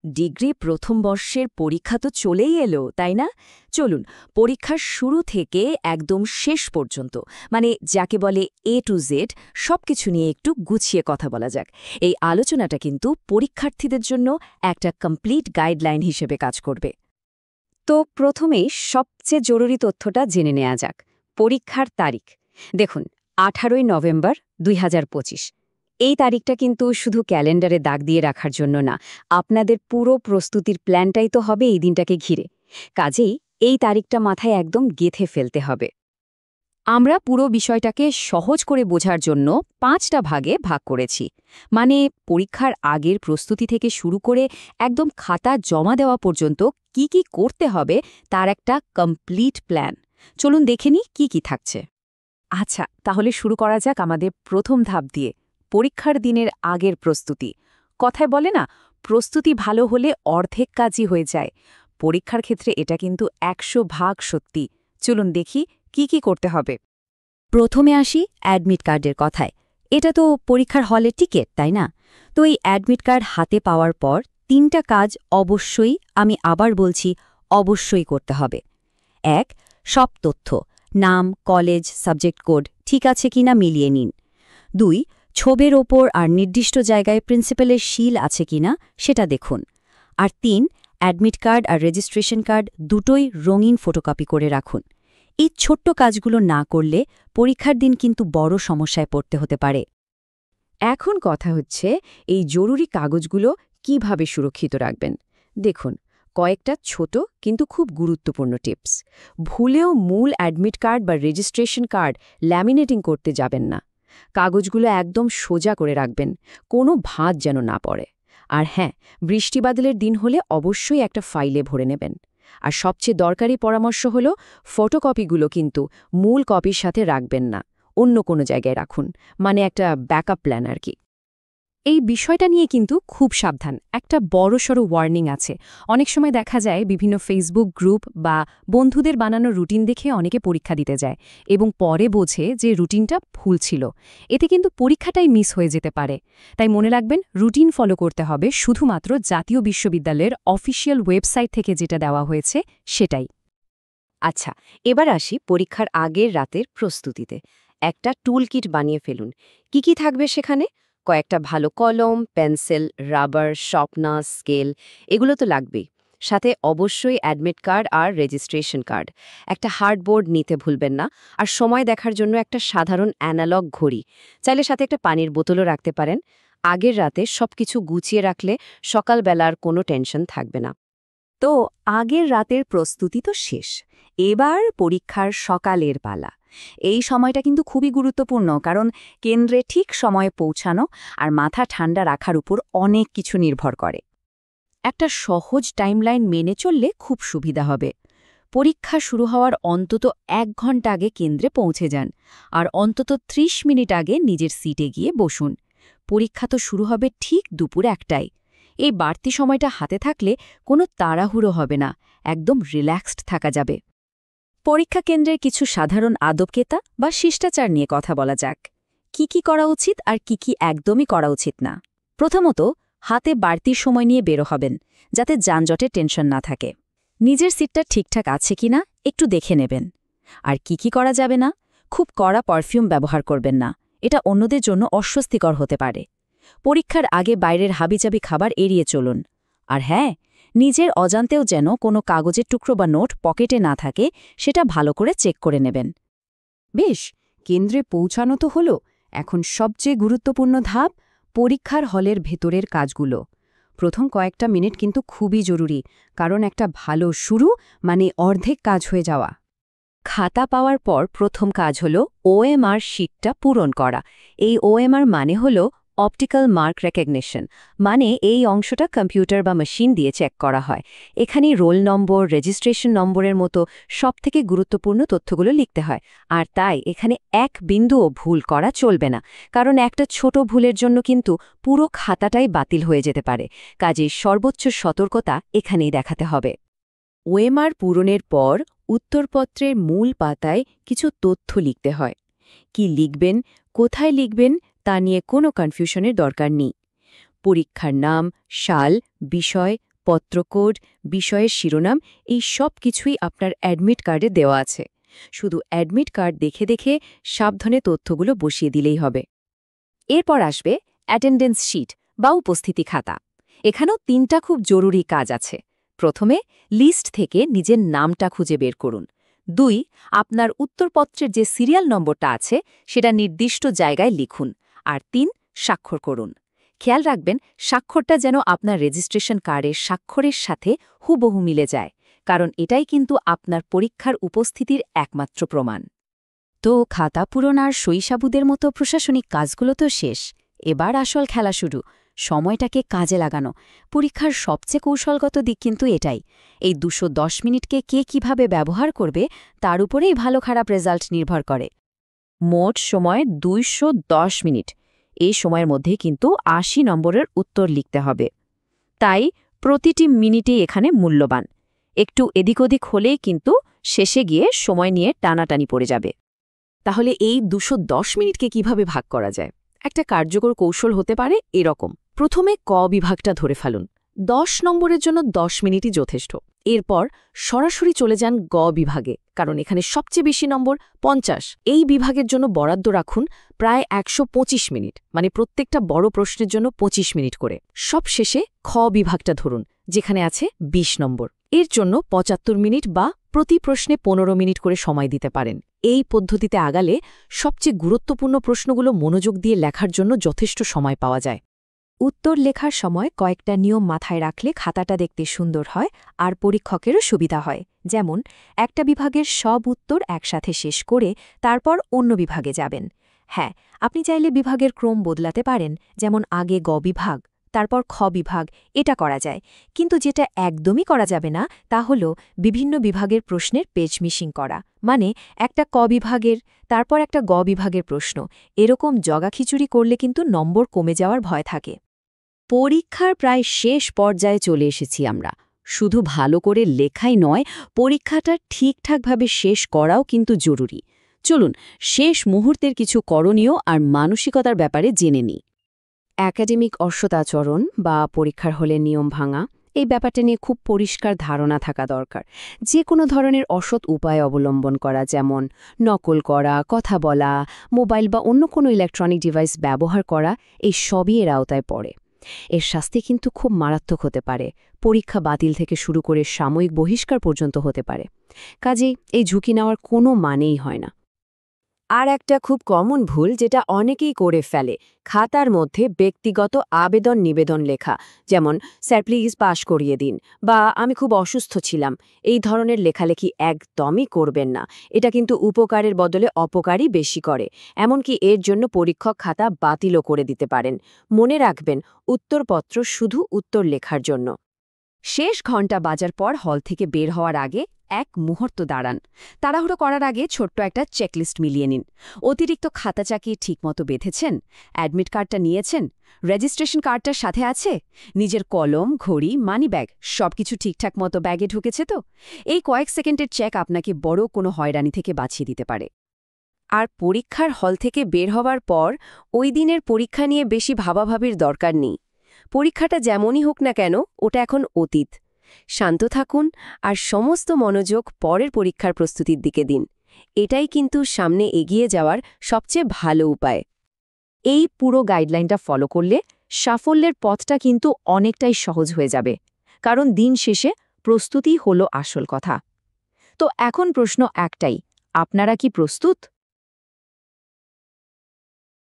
Degree প্রথম বর্ষের পরীক্ষা তো চলেই এলো, তাই না? চলুন পরীক্ষার শুরু থেকে একদম শেষ পর্যন্ত, মানে যাকে বলে A to Z, সবকিছু নিয়ে একটু গুছিয়ে কথা বলা যাক। এই আলোচনাটা কিন্তু পরীক্ষার্থীদের জন্য একটা কমপ্লিট গাইডলাইন হিসেবে কাজ করবে। তো প্রথমেই সবচেয়ে জরুরি তথ্যটা জেনে নেওয়া যাক, পরীক্ষার তারিখ। দেখুন, 18ই নভেম্বর 2025। এই তারিখটা কিন্তু শুধু ক্যালেন্ডারে দাগ দিয়ে রাখার জন্য না, আপনাদের পুরো প্রস্তুতির প্ল্যানটাই তো হবে এই দিনটাকে ঘিরে। কাজেই এই তারিখটা মাথায় একদম গেঁথে ফেলতে হবে। আমরা পুরো বিষয়টাকে সহজ করে বোঝার জন্য 5টা ভাগে ভাগ করেছি। মানে পরীক্ষার আগের প্রস্তুতি থেকে শুরু করে একদম খাতা জমা দেওয়া পর্যন্ত কি কি করতে হবে তার একটা কমপ্লিট প্ল্যান। চলুন দেখে নিই কি কি থাকছে। আচ্ছা, তাহলে শুরু করা যাক আমাদের প্রথম ধাপ দিয়ে, পরীক্ষার দিনের আগের প্রস্তুতি। কথায় বলে না, প্রস্তুতি ভালো হলে অর্ধেক কাজই হয়ে যায়। পরীক্ষার ক্ষেত্রে এটা কিন্তু 100% সত্যি। চলুন দেখি কি কি করতে হবে। প্রথমে আসি অ্যাডমিট কার্ডের কথায়। এটা তো পরীক্ষার হলের টিকিট, তাই না? তো এই অ্যাডমিট কার্ড হাতে পাওয়ার পর 3টা কাজ অবশ্যই, আমি আবার বলছি, অবশ্যই করতে হবে। 1. সব তথ্য, নাম, কলেজ, সাবজেক্ট কোড ঠিক আছে কিনা মিলিয়ে নিন। 2. ছবির ওপর আর নির্দিষ্ট জায়গায় প্রিন্সিপালের সিল আছে কিনা সেটা দেখুন। আর 3. অ্যাডমিট কার্ড আর রেজিস্ট্রেশন কার্ড দুটোই রঙিন ফটোকপি করে রাখুন। এই ছোট্ট কাজগুলো না করলে পরীক্ষার দিন কিন্তু বড় সমস্যায় পড়তে হতে পারে। এখন কথা হচ্ছে, এই জরুরি কাগজগুলো কিভাবে সুরক্ষিত রাখবেন। দেখুন, কয়েকটা ছোট কিন্তু খুব গুরুত্বপূর্ণ টিপস। ভুলেও মূল অ্যাডমিট কার্ড বা রেজিস্ট্রেশন কার্ড ল্যামিনেটিং করতে যাবেন না। কাগজগুলো একদম সোজা করে রাখবেন, কোনো ভাঁজ যেন না পড়ে। আর হ্যাঁ, বৃষ্টিবাদলের দিন হলে অবশ্যই একটা ফাইলে ভরে নেবেন। আর সবচেয়ে দরকারি পরামর্শ হলো, ফটোকপিগুলো কিন্তু মূল কপির সাথে রাখবেন না, অন্য কোনো জায়গায় রাখুন, মানে একটা ব্যাকআপ প্ল্যান আর কি। এই বিষয়টা নিয়ে কিন্তু খুব সাবধান, একটা বড়সড় ওয়ার্নিং আছে। অনেক সময় দেখা যায় বিভিন্ন ফেসবুক গ্রুপ বা বন্ধুদের বানানো রুটিন দেখে অনেকে পরীক্ষা দিতে যায় এবং পরে বোঝে যে রুটিনটা ভুল ছিল। এতে কিন্তু পরীক্ষাটাই মিস হয়ে যেতে পারে। তাই মনে রাখবেন, রুটিন ফলো করতে হবে শুধুমাত্র জাতীয় বিশ্ববিদ্যালয়ের অফিসিয়াল ওয়েবসাইট থেকে যেটা দেওয়া হয়েছে সেটাই। আচ্ছা, এবার আসি পরীক্ষার আগের রাতের প্রস্তুতিতে। একটা টুল কিট বানিয়ে ফেলুন। কি কি থাকবে সেখানে? কয়েকটা ভালো কলম, পেন্সিল, রাবার, শার্পনার, স্কেল, এগুলো তো লাগবেই। সাথে অবশ্যই অ্যাডমিট কার্ড আর রেজিস্ট্রেশন কার্ড। একটা হার্ডবোর্ড নিতে ভুলবেন না। আর সময় দেখার জন্য একটা সাধারণ অ্যানালগ ঘড়ি। চাইলে সাথে একটা পানির বোতলও রাখতে পারেন। আগের রাতে সবকিছু গুছিয়ে রাখলে সকালবেলার কোনো টেনশন থাকবে না। তো আগের রাতের প্রস্তুতি তো শেষ, এবার পরীক্ষার সকালের পালা। এই সময়টা কিন্তু খুবই গুরুত্বপূর্ণ, কারণ কেন্দ্রে ঠিক সময়ে পৌঁছানো আর মাথা ঠান্ডা রাখার উপর অনেক কিছু নির্ভর করে। একটা সহজ টাইমলাইন মেনে চললে খুব সুবিধা হবে। পরীক্ষা শুরু হওয়ার অন্তত 1 ঘন্টা আগে কেন্দ্রে পৌঁছে যান, আর অন্তত 30 মিনিট আগে নিজের সিটে গিয়ে বসুন। পরীক্ষা তো শুরু হবে ঠিক দুপুর 1টায়। এই বাড়তি সময়টা হাতে থাকলে কোনো তাড়াহুড়ো হবে না, একদম রিল্যাক্সড থাকা যাবে। পরীক্ষা কেন্দ্রের কিছু সাধারণ আদবকেতা বা শিষ্টাচার নিয়ে কথা বলা যাক। কি কি করা উচিত আর কি কি একদমই করা উচিত না। প্রথমত, হাতে বাড়তি সময় নিয়ে বেরো হবেন, যাতে যানজটে টেনশন না থাকে। নিজের সিটটা ঠিকঠাক আছে কিনা একটু দেখে নেবেন। আর কি কি করা যাবে না, খুব কড়া পারফিউম ব্যবহার করবেন না, এটা অন্যদের জন্য অস্বস্তিকর হতে পারে। পরীক্ষার আগে বাইরের হাবিজাবি খাবার এড়িয়ে চলুন। আর হ্যাঁ, নিজের অজান্তেও যেন কোনো কাগজের টুকরো বা নোট পকেটে না থাকে, সেটা ভালো করে চেক করে নেবেন। বেশ, কেন্দ্রে পৌঁছানো তো হলো। এখন সবচেয়ে গুরুত্বপূর্ণ ধাপ, পরীক্ষার হলের ভেতরের কাজগুলো। প্রথম কয়েকটা মিনিট কিন্তু খুবই জরুরি, কারণ একটা ভালো শুরু মানে অর্ধেক কাজ হয়ে যাওয়া। খাতা পাওয়ার পর প্রথম কাজ হল ওএমআর শিটটা পূরণ করা। এই ওএমআর মানে হল অপটিক্যাল মার্ক রেকগনিশন, মানে এই অংশটা কম্পিউটার বা মেশিন দিয়ে চেক করা হয়। এখানে রোল নম্বর, রেজিস্ট্রেশন নম্বরের মতো সবথেকে গুরুত্বপূর্ণ তথ্যগুলো লিখতে হয়। আর তাই এখানে এক বিন্দুও ভুল করা চলবে না, কারণ একটা ছোট ভুলের জন্য কিন্তু পুরো খাতাটাই বাতিল হয়ে যেতে পারে। কাজেই সর্বোচ্চ সতর্কতা এখানেই দেখাতে হবে। ওএমআর পূরণের পর উত্তরপত্রের মূল পাতায় কিছু তথ্য লিখতে হয়। কি লিখবেন, কোথায় লিখবেন তা নিয়ে কোনো কনফিউশনের দরকার নেই। পরীক্ষার নাম, সাল, বিষয়, পত্রকোড, বিষয়ের শিরোনাম এই সব কিছুই আপনার অ্যাডমিট কার্ডে দেওয়া আছে। শুধু অ্যাডমিট কার্ড দেখে দেখে সাবধানে তথ্যগুলো বসিয়ে দিলেই হবে। এরপর আসবে অ্যাটেন্ডেন্স শিট বা উপস্থিতি খাতা। এখানেও 3টা খুব জরুরি কাজ আছে। প্রথমে লিস্ট থেকে নিজের নামটা খুঁজে বের করুন। 2, আপনার উত্তরপত্রের যে সিরিয়াল নম্বরটা আছে সেটা নির্দিষ্ট জায়গায় লিখুন। আর 3, স্বাক্ষর করুন। খেয়াল রাখবেন স্বাক্ষরটা যেন আপনার রেজিস্ট্রেশন কার্ডের স্বাক্ষরের সাথে হুবহু মিলে যায়, কারণ এটাই কিন্তু আপনার পরীক্ষার উপস্থিতির একমাত্র প্রমাণ। তো খাতা পূরণ আর সইসাবুদের মতো প্রশাসনিক কাজগুলো তো শেষ। এবার আসল খেলা শুরু, সময়টাকে কাজে লাগানো। পরীক্ষার সবচেয়ে কৌশলগত দিক কিন্তু এটাই। এই 210 মিনিটকে কে কিভাবে ব্যবহার করবে তার উপরেই ভালো খারাপ রেজাল্ট নির্ভর করে। মোট সময় 210 মিনিট। এই সময়ের মধ্যে কিন্তু 80 নম্বরের উত্তর লিখতে হবে। তাই প্রতিটি মিনিটই এখানে মূল্যবান। একটু এদিক ওদিক হলেই কিন্তু শেষে গিয়ে সময় নিয়ে টানাটানি পড়ে যাবে। তাহলে এই 210 মিনিটকে কিভাবে ভাগ করা যায়? একটা কার্যকর কৌশল হতে পারে এরকম। প্রথমে ক বিভাগটা ধরে ফেলুন। 10 নম্বরের জন্য 10 মিনিটই যথেষ্ট। এরপর সরাসরি চলে যান গ বিভাগে, কারণ এখানে সবচেয়ে বেশি নম্বর 50। এই বিভাগের জন্য বরাদ্দ রাখুন প্রায় 125 মিনিট, মানে প্রত্যেকটা বড় প্রশ্নের জন্য 25 মিনিট করে। সবশেষে খ বিভাগটা ধরুন, যেখানে আছে 20 নম্বর। এর জন্য 75 মিনিট বা প্রতি প্রশ্নে 15 মিনিট করে সময় দিতে পারেন। এই পদ্ধতিতে আগালে সবচেয়ে গুরুত্বপূর্ণ প্রশ্নগুলো মনোযোগ দিয়ে লেখার জন্য যথেষ্ট সময় পাওয়া যায়। উত্তর লেখার সময় কয়েকটা নিয়ম মাথায় রাখলে খাতাটা দেখতে সুন্দর হয় আর পরীক্ষকেরও সুবিধা হয়। যেমন, একটা বিভাগের সব উত্তর একসাথে শেষ করে তারপর অন্য বিভাগে যাবেন। হ্যাঁ, আপনি চাইলে বিভাগের ক্রম বদলাতে পারেন, যেমন আগে গ বিভাগ, তারপর খ বিভাগ। এটা করা যায়, কিন্তু যেটা একদমই করা যাবে না তা হল বিভিন্ন বিভাগের প্রশ্নের পেজ মিসিং করা। মানে একটা ক বিভাগের, তারপর একটা গ বিভাগের প্রশ্ন, এরকম জগাখিচুড়ি করলে কিন্তু নম্বর কমে যাওয়ার ভয় থাকে। পরীক্ষার প্রায় শেষ পর্যায়ে চলে এসেছি আমরা। শুধু ভালো করে লেখাই নয়, পরীক্ষাটা ঠিকঠাকভাবে শেষ করাও কিন্তু জরুরি। চলুন শেষ মুহূর্তের কিছু করণীয় আর মানসিকতার ব্যাপারে জেনে নিই। একাডেমিক অসদাচরণ বা পরীক্ষার হলে নিয়ম ভাঙা, এই ব্যাপারটা নিয়ে খুব পরিষ্কার ধারণা থাকা দরকার। যে কোনো ধরনের অসৎ উপায় অবলম্বন করা, যেমন নকল করা, কথা বলা, মোবাইল বা অন্য কোনো ইলেকট্রনিক ডিভাইস ব্যবহার করা, এই সবই এর আওতায় পড়ে। এর শাস্তি কিন্তু খুব মারাত্মক হতে পারে। পরীক্ষা বাতিল থেকে শুরু করে সাময়িক বহিষ্কার পর্যন্ত হতে পারে। কাজেই এই ঝুঁকি নেওয়ার কোনো মানেই হয় না। আর একটা খুব কমন ভুল যেটা অনেকেই করে ফেলে, খাতার মধ্যে ব্যক্তিগত আবেদন নিবেদন লেখা, যেমন স্যার প্লিজ পাশ করিয়ে দিন বা আমি খুব অসুস্থ ছিলাম। এই ধরনের লেখালেখি একদমই করবেন না। এটা কিন্তু উপকারের বদলে অপকারই বেশি করে। এমনকি এর জন্য পরীক্ষক খাতা বাতিলও করে দিতে পারেন। মনে রাখবেন, উত্তরপত্র শুধু উত্তর লেখার জন্য। শেষ ঘণ্টা বাজার পর হল থেকে বের হওয়ার আগে এক মুহূর্ত দাঁড়ান। তাড়াহুড়ো করার আগে ছোট্ট একটা চেকলিস্ট মিলিয়ে নিন। অতিরিক্ত খাতা চাকিয়ে ঠিকমতো বেঁধেছেন? অ্যাডমিট কার্ডটা নিয়েছেন? রেজিস্ট্রেশন কার্ডটার সাথে আছে? নিজের কলম, ঘড়ি, মানিব্যাগ সবকিছু ঠিকঠাক মতো ব্যাগে ঢুকেছে তো? এই কয়েক সেকেন্ডের চেক আপনাকে বড় কোনো হয়রানি থেকে বাঁচিয়ে দিতে পারে। আর পরীক্ষার হল থেকে বের হওয়ার পর ওই দিনের পরীক্ষা নিয়ে বেশি ভাবাভাবির দরকার নেই। পরীক্ষাটা যেমনই হোক না কেন, ওটা এখন অতীত। শান্ত থাকুন আর সমস্ত মনোযোগ পরের পরীক্ষার প্রস্তুতির দিকে দিন। এটাই কিন্তু সামনে এগিয়ে যাওয়ার সবচেয়ে ভালো উপায়। এই পুরো গাইডলাইনটা ফলো করলে সাফল্যের পথটা কিন্তু অনেকটাই সহজ হয়ে যাবে, কারণ দিন শেষে প্রস্তুতি হলো আসল কথা। তো এখন প্রশ্ন একটাই, আপনারা কি প্রস্তুত?